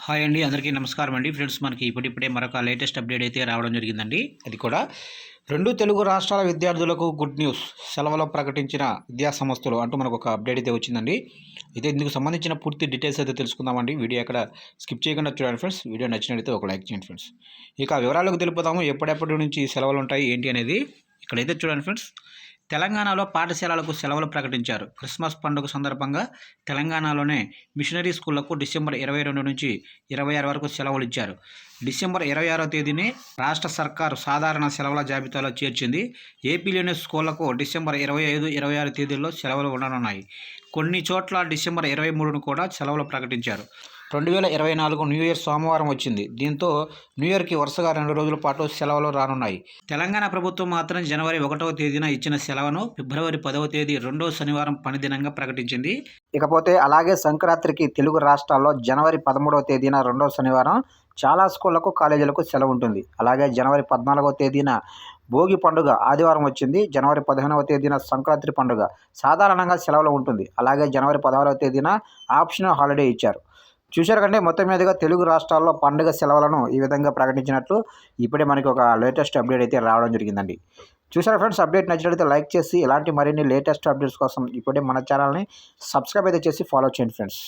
Hi అండి. అందరికీ నమస్కారం అండి. ఫ్రెండ్స్ మనకి ఇప్పుడిప్పుడే మరొక లేటెస్ట్ అప్డేట్ అయితే రావడం జరిగిందండి. అది కూడా 2 తెలుగు రాష్ట్రాల విద్యార్థులకు గుడ్ న్యూస్. సెలవులు ప్రకటించిన విద్యా సంస్థలు అంటూ మనకొక అప్డేట్ అయితే వచ్చిందండి. అయితే ఇందుకు సంబంధించిన పూర్తి డీటెయిల్స్ అయితే తెలుసుకుందామండి. వీడియో ఎక్కడ స్కిప్ చేయకుండా చూడండి ఫ్రెండ్స్. వీడియో నచ్చినట్లయితే ఒక లైక్ చేయండి ఫ్రెండ్స్. ఇక వివరాలకు తెలుపుదాము. ఎప్పటి నుంచి సెలవులు ఉంటాయి ఏంటి అనేది. ఇక్కడైతే చూడండి ఫ్రెండ్స్. తెలంగాణలో పాఠశాలలకు సెలవులు ప్రకటించారు. క్రిస్మస్ పండుగ సందర్భంగా తెలంగాణలోనే మిషనరీ స్కూళ్లకు డిసెంబర్ 22 నుంచి 26 వరకు సెలవులు ఇచ్చారు. డిసెంబర్ 26వ తేదీని రాష్ట్ర సర్కారు సాధారణ సెలవుల జాబితాలో చేర్చింది. ఏపీలోని స్కూళ్లకు డిసెంబర్ 25, 26 తేదీల్లో సెలవులు ఉండనున్నాయి. కొన్ని చోట్ల డిసెంబర్ 23ను కూడా సెలవులు ప్రకటించారు. 2024 న్యూ ఇయర్ సోమవారం వచ్చింది. దీంతో న్యూ ఇయర్కి వరుసగా 2 రోజుల పాటు సెలవులు రానున్నాయి. తెలంగాణ ప్రభుత్వం మాత్రం జనవరి 1వ తేదీన ఇచ్చిన సెలవును ఫిబ్రవరి 10వ తేదీ రెండో శనివారం పని దినంగా ప్రకటించింది. ఇకపోతే అలాగే సంక్రాంతికి తెలుగు రాష్ట్రాల్లో జనవరి 13వ తేదీన రెండో శనివారం చాలా స్కూళ్లకు కాలేజీలకు సెలవు ఉంటుంది. అలాగే జనవరి 14వ తేదీన భోగి పండుగ ఆదివారం వచ్చింది. జనవరి 15వ తేదీన సంక్రాంతి పండుగ సాధారణంగా సెలవులు ఉంటుంది. అలాగే జనవరి 16వ తేదీన ఆప్షనల్ హాలిడే ఇచ్చారు. చూశారు కంటే మొత్తం మీదుగా తెలుగు రాష్ట్రాల్లో పండుగ సెలవులను ఈ విధంగా ప్రకటించినట్లు ఇప్పుడే మనకి ఒక లేటెస్ట్ అప్డేట్ అయితే రావడం జరిగిందండి. చూసారా ఫ్రెండ్స్, అప్డేట్ నచ్చినట్లయితే లైక్ చేసి ఇలాంటి మరిన్ని లేటెస్ట్ అప్డేట్స్ కోసం ఇప్పుడే మన ఛానల్ని సబ్స్క్రైబ్ అయితే చేసి ఫాలో చేయండి ఫ్రెండ్స్.